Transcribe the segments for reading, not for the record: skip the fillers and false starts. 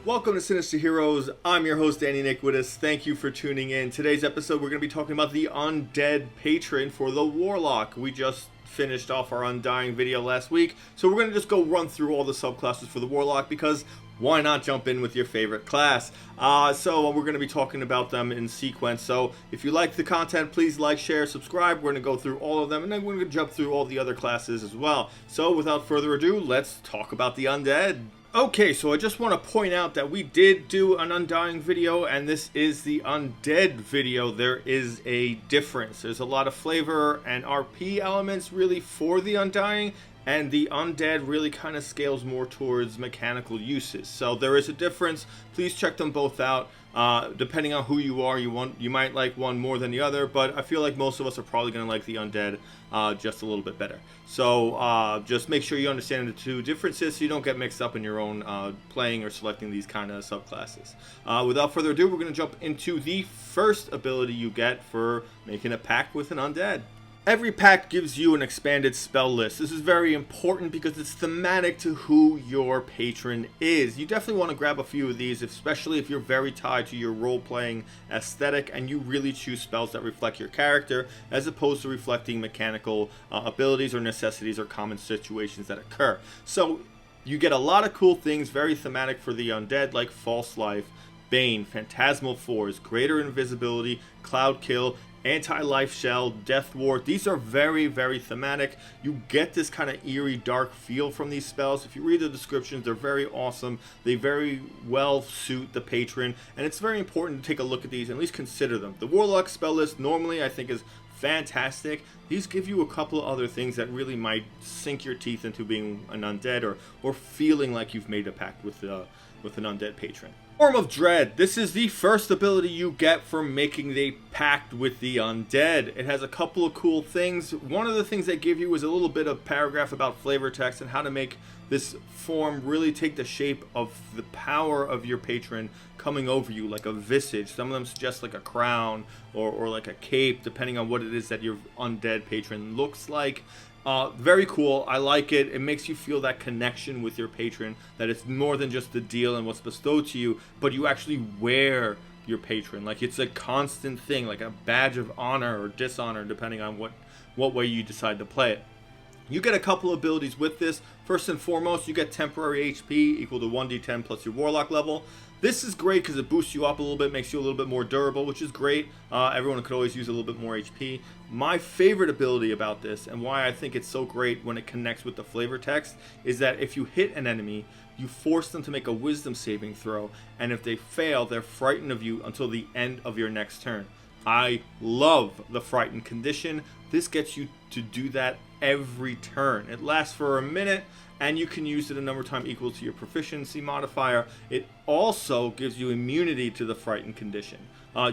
Welcome to Sinister Heroes. I'm your host, Danny Iniquitous. Thank you for tuning in. Today's episode, we're going to be talking about the undead patron for the Warlock. We just finished off our Undying video last week, so we're going to just go run through all the subclasses for the Warlock because why not jump in with your favorite class? So we're going to be talking about them in sequence. So if you like the content, please like, share, subscribe. We're going to go through all of them, and then we're going to jump through all the other classes as well. So without further ado, let's talk about the undead. Okay, so I just want to point out that we did do an Undying video, and this is the Undead video. There is a difference. There's a lot of flavor and RP elements really for the Undying, and the Undead really kind of scales more towards mechanical uses. So there is a difference. Please check them both out. Depending on who you are, you might like one more than the other, but I feel like most of us are probably going to like the Undead just a little bit better. So just make sure you understand the two differences so you don't get mixed up in your own playing or selecting these kind of subclasses. Without further ado, we're going to jump into the first ability you get for making a pact with an Undead. Every pact gives you an expanded spell list. This is very important because it's thematic to who your patron is. You definitely want to grab a few of these, especially if you're very tied to your role-playing aesthetic and you really choose spells that reflect your character as opposed to reflecting mechanical abilities or necessities or common situations that occur. So you get a lot of cool things, very thematic for the undead, like False Life, Bane, Phantasmal Force, Greater Invisibility, Cloud Kill, Anti-Life Shell, Death Ward. These are very, very thematic. You get this kind of eerie, dark feel from these spells. If you read the descriptions, they're very awesome. They very well suit the patron, and it's very important to take a look at these and at least consider them. The Warlock spell list normally I think is fantastic. These give you a couple of other things that really might sink your teeth into being an undead or feeling like you've made a pact with an undead patron. Form of Dread. This is the first ability you get for making the pact with the undead. It has a couple of cool things. One of the things they give you is a little bit of paragraph about flavor text and how to make this form really take the shape of the power of your patron coming over you, like a visage. Some of them suggest like a crown or like a cape, depending on what it is that your undead patron looks like. Very cool. I like it. It makes you feel that connection with your patron, that it's more than just the deal and what's bestowed to you, but you actually wear your patron. Like it's a constant thing, like a badge of honor or dishonor, depending on what way you decide to play it. You get a couple of abilities with this. First and foremost, you get temporary HP equal to 1d10 plus your Warlock level. This is great because it boosts you up a little bit, makes you a little bit more durable, which is great. Everyone could always use a little bit more HP. My favorite ability about this, and why I think it's so great when it connects with the flavor text, is that if you hit an enemy, you force them to make a wisdom saving throw, and if they fail, they're frightened of you until the end of your next turn. I love the frightened condition. This gets you to do that every turn. It lasts for a minute, and you can use it a number of times equal to your proficiency modifier. It also gives you immunity to the frightened condition.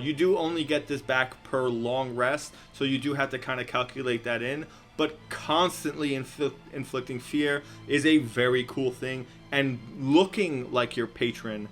You do only get this back per long rest, so you do have to kind of calculate that in, but constantly inflicting fear is a very cool thing, and looking like your patron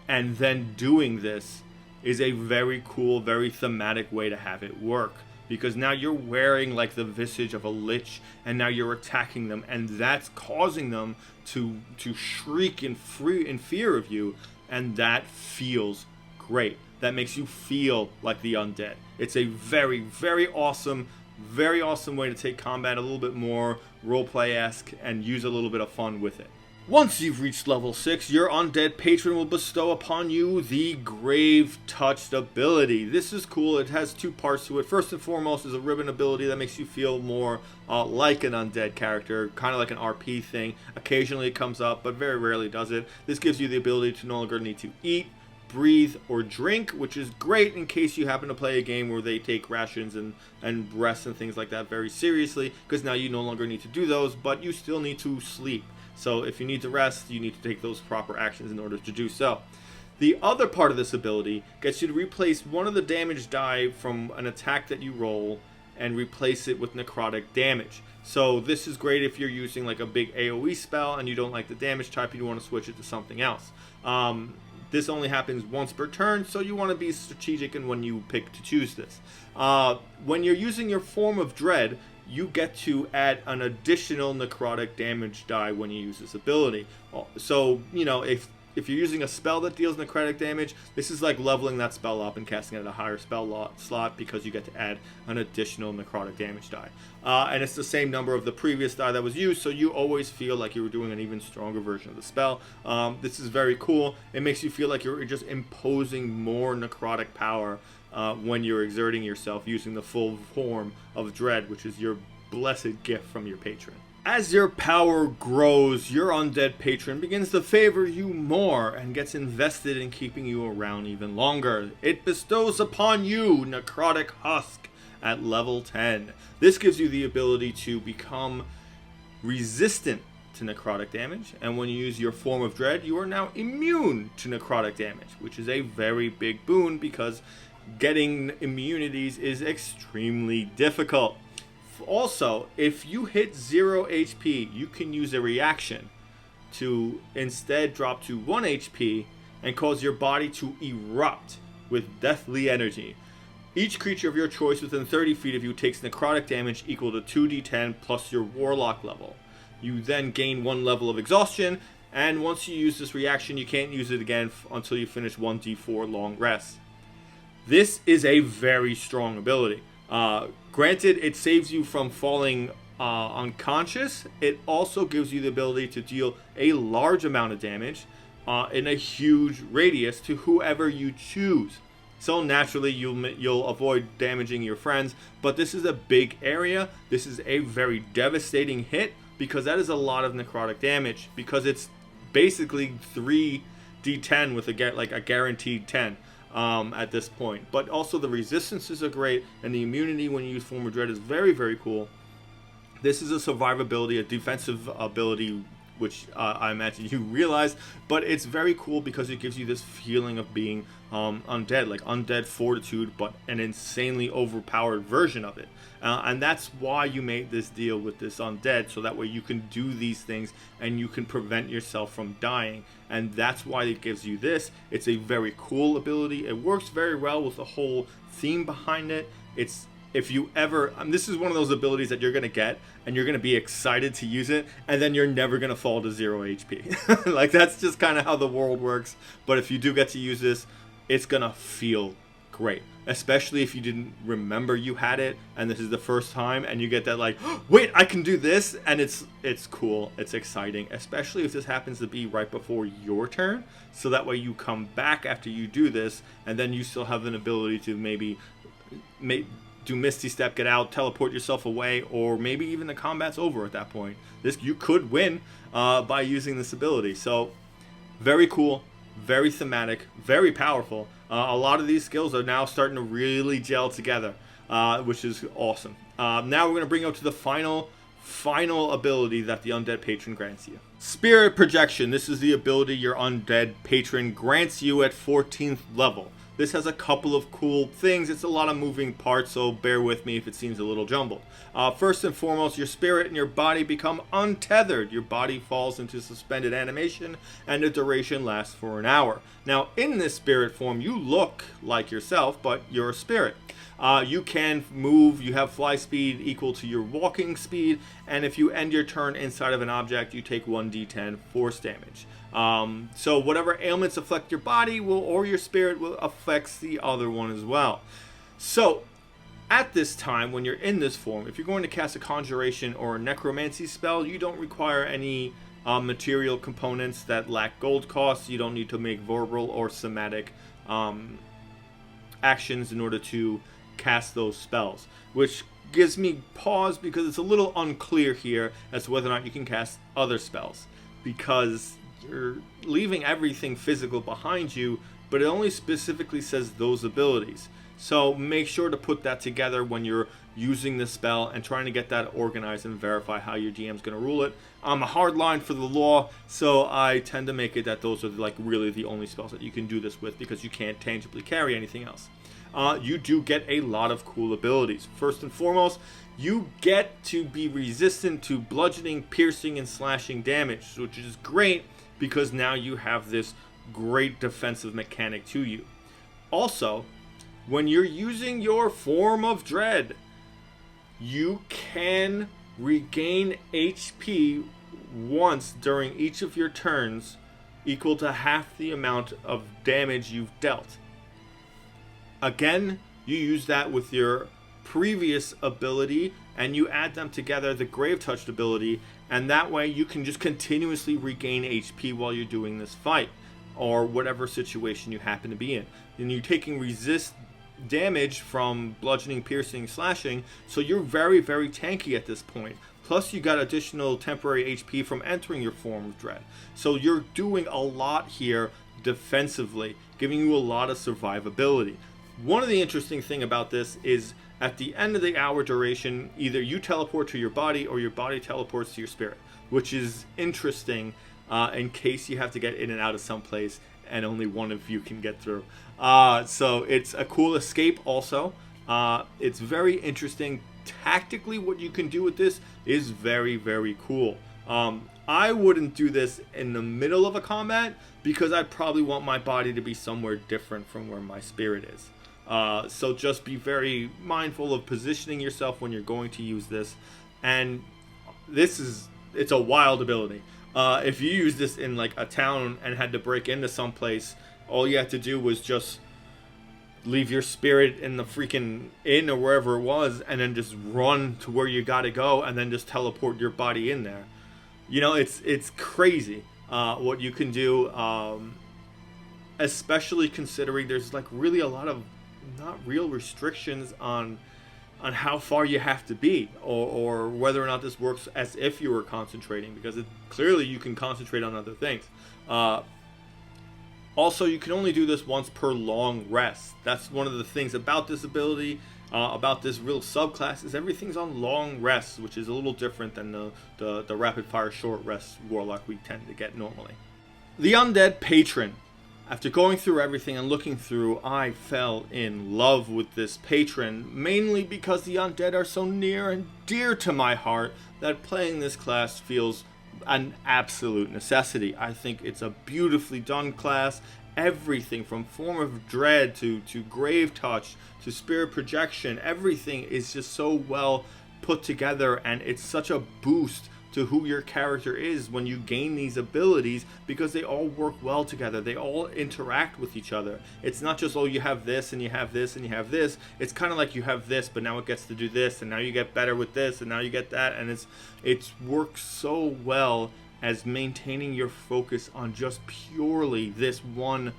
and then doing this is a very cool, very thematic way to have it work. Because now you're wearing like the visage of a lich, and now you're attacking them, and that's causing them to shriek in fear of you, and that feels great. That makes you feel like the undead. It's a very, very awesome way to take combat a little bit more roleplay-esque and use a little bit of fun with it. Once you've reached level 6, your undead patron will bestow upon you the Grave Touched ability. This is cool. It has two parts to it. First and foremost is a ribbon ability that makes you feel more like an undead character, kind of like an RP thing. Occasionally it comes up, but very rarely does it. This gives you the ability to no longer need to eat, breathe, or drink, which is great in case you happen to play a game where they take rations and rest and things like that very seriously, because now you no longer need to do those, but you still need to sleep. So if you need to rest, you need to take those proper actions in order to do so. The other part of this ability gets you to replace one of the damage die from an attack that you roll and replace it with necrotic damage. So this is great if you're using like a big AoE spell and you don't like the damage type and you want to switch it to something else. This only happens once per turn, so you want to be strategic in when you pick to choose this. When you're using your Form of Dread, you get to add an additional necrotic damage die when you use this ability. So, you know, if if you're using a spell that deals necrotic damage, this is like leveling that spell up and casting it at a higher spell slot, because you get to add an additional necrotic damage die. And it's the same number of the previous die that was used, so you always feel like you were doing an even stronger version of the spell. This is very cool. It makes you feel like you're just imposing more necrotic power when you're exerting yourself using the full form of Dread, which is your blessed gift from your patron. As your power grows, your undead patron begins to favor you more and gets invested in keeping you around even longer. It bestows upon you Necrotic Husk at level 10. This gives you the ability to become resistant to necrotic damage, and when you use your form of Dread, you are now immune to necrotic damage, which is a very big boon because getting immunities is extremely difficult. Also, if you hit 0 HP, you can use a reaction to instead drop to 1 HP and cause your body to erupt with deathly energy. Each creature of your choice within 30 feet of you takes necrotic damage equal to 2d10 plus your Warlock level. You then gain 1 level of exhaustion, and once you use this reaction, you can't use it again until you finish 1d4 long rest. This is a very strong ability. Granted, it saves you from falling unconscious. It also gives you the ability to deal a large amount of damage in a huge radius to whoever you choose. So naturally, you'll avoid damaging your friends, but this is a big area. This is a very devastating hit because that is a lot of necrotic damage, because it's basically 3d10 with a guaranteed 10. At this point, but also the resistances are great, and the immunity when you use Form of Dread is very, very cool. This is a survivability, a defensive ability, which I imagine you realize, but it's very cool because it gives you this feeling of being undead, like undead fortitude, but an insanely overpowered version of it. And that's why you made this deal with this undead, so that way you can do these things and you can prevent yourself from dying. And that's why it gives you this. It's a very cool ability. It works very well with the whole theme behind it. It's, if you ever, this is one of those abilities that you're going to get and you're going to be excited to use it, and then you're never going to fall to 0 HP. Like, that's just kind of how the world works. But if you do get to use this, it's going to feel great, especially if you didn't remember you had it and this is the first time and you get that like, oh, wait, I can do this, and it's cool, it's exciting, especially if this happens to be right before your turn, so that way you come back after you do this and then you still have an ability to maybe do Misty Step, get out, teleport yourself away, or maybe even the combat's over at that point. You could win by using this ability. So very cool, very thematic, very powerful. A lot of these skills are now starting to really gel together, which is awesome. Now we're going to bring up to the final ability that the Undead Patron grants you. Spirit Projection. This is the ability your Undead Patron grants you at 14th level. This has a couple of cool things. It's a lot of moving parts, so bear with me if it seems a little jumbled. First and foremost, your spirit and your body become untethered. Your body falls into suspended animation, and the duration lasts for an hour. Now, in this spirit form, you look like yourself, but you're a spirit. You can move, you have fly speed equal to your walking speed, and if you end your turn inside of an object, you take 1d10 force damage. So whatever ailments affect your body or your spirit will affects the other one as well. So at this time, when you're in this form, if you're going to cast a conjuration or a necromancy spell, you don't require any material components that lack gold costs. You don't need to make verbal or somatic actions in order to cast those spells, which gives me pause because it's a little unclear here as to whether or not you can cast other spells, because you're leaving everything physical behind you, but it only specifically says those abilities. So make sure to put that together when you're using the spell and trying to get that organized and verify how your GM's going to rule it. I'm a hard line for the law, so I tend to make it that those are like really the only spells that you can do this with, because you can't tangibly carry anything else. You do get a lot of cool abilities. First and foremost, you get to be resistant to bludgeoning, piercing, and slashing damage, which is great because now you have this great defensive mechanic to you. Also, when you're using your form of Dread, you can regain HP once during each of your turns equal to half the amount of damage you've dealt. Again, you use that with your previous ability and you add them together, the Grave Touched ability, and that way you can just continuously regain HP while you're doing this fight or whatever situation you happen to be in. And you're taking resist damage from bludgeoning, piercing, slashing, so you're very, very tanky at this point. Plus you got additional temporary HP from entering your form of dread. So you're doing a lot here defensively, giving you a lot of survivability. One of the interesting thing about this is at the end of the hour duration, either you teleport to your body or your body teleports to your spirit, which is interesting in case you have to get in and out of some place and only one of you can get through. So it's a cool escape also. It's very interesting. Tactically, what you can do with this is very, very cool. I wouldn't do this in the middle of a combat because I'd probably want my body to be somewhere different from where my spirit is. So just be very mindful of positioning yourself when you're going to use this. And it's a wild ability. If you use this in like a town and had to break into some place, all you had to do was just leave your spirit in the freaking inn or wherever it was and then just run to where you gotta go and then just teleport your body in there. You know, it's crazy what you can do, especially considering there's like really a lot of not real restrictions on how far you have to be, or whether or not this works as if you were concentrating, because clearly you can concentrate on other things. Also, you can only do this once per long rest. That's one of the things about this ability, about this real subclass, is everything's on long rests, which is a little different than the rapid fire short rest Warlock we tend to get normally. The Undead Patron. After going through everything and looking through, I fell in love with this patron, mainly because the undead are so near and dear to my heart that playing this class feels an absolute necessity. I think it's a beautifully done class. Everything from form of dread to grave touch to spirit projection, everything is just so well put together, and it's such a boost to who your character is when you gain these abilities, because they all work well together. They all interact with each other. It's not just, oh, you have this and you have this and you have this. It's kind of like you have this, but now it gets to do this, and now you get better with this, and now you get that, and it works so well as maintaining your focus on just purely this one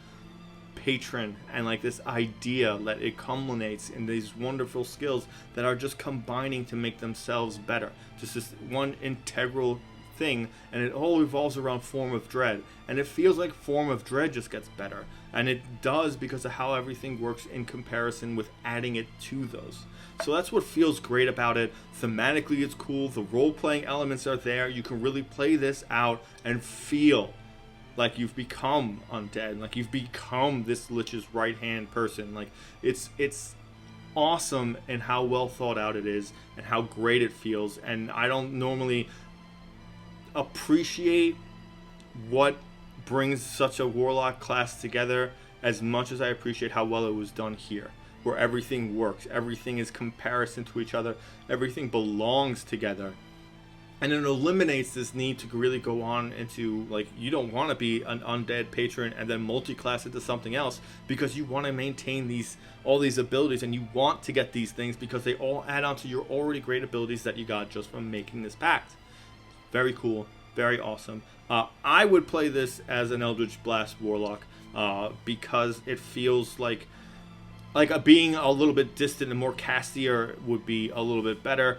patron and like this idea that it culminates in these wonderful skills that are just combining to make themselves better. Just this one integral thing, and it all revolves around form of dread, and it feels like form of dread just gets better, and it does because of how everything works in comparison with adding it to those. So that's what feels great about it. Thematically it's cool, the role-playing elements are there. You can really play this out and feel like you've become undead, like you've become this lich's right hand person. Like it's awesome in how well thought out it is and how great it feels. And I don't normally appreciate what brings such a warlock class together as much as I appreciate how well it was done here, where everything works, everything is comparison to each other, everything belongs together. And it eliminates this need to really go on into, like, you don't want to be an undead patron and then multi-class into something else, because you want to maintain all these abilities, and you want to get these things because they all add on to your already great abilities that you got just from making this pact. Very cool, very awesome. I would play this as an Eldritch Blast Warlock because it feels like being a little bit distant and more castier would be a little bit better.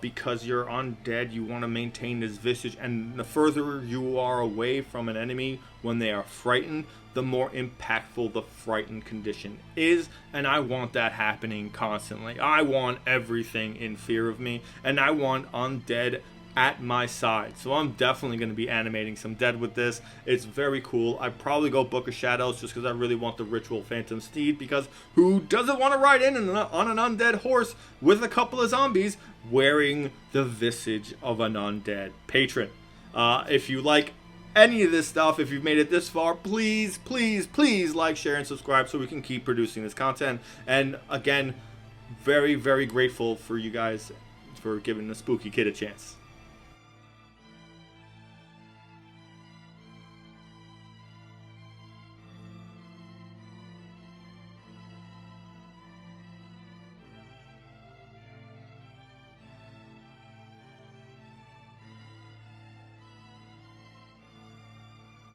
Because you're undead, you want to maintain this visage, and the further you are away from an enemy when they are frightened, the more impactful the frightened condition is, and I want that happening constantly. I want everything in fear of me, and I want undead at my side. So I'm definitely going to be animating some dead with this. It's very cool. I'd probably go Book of Shadows just because I really want the Ritual Phantom Steed, because who doesn't want to ride in on an undead horse with a couple of zombies wearing the visage of an undead patron? If you like any of this stuff, if you've made it this far, please, please, please like, share, and subscribe so we can keep producing this content. And again, very, very grateful for you guys for giving the Spooky Kid a chance.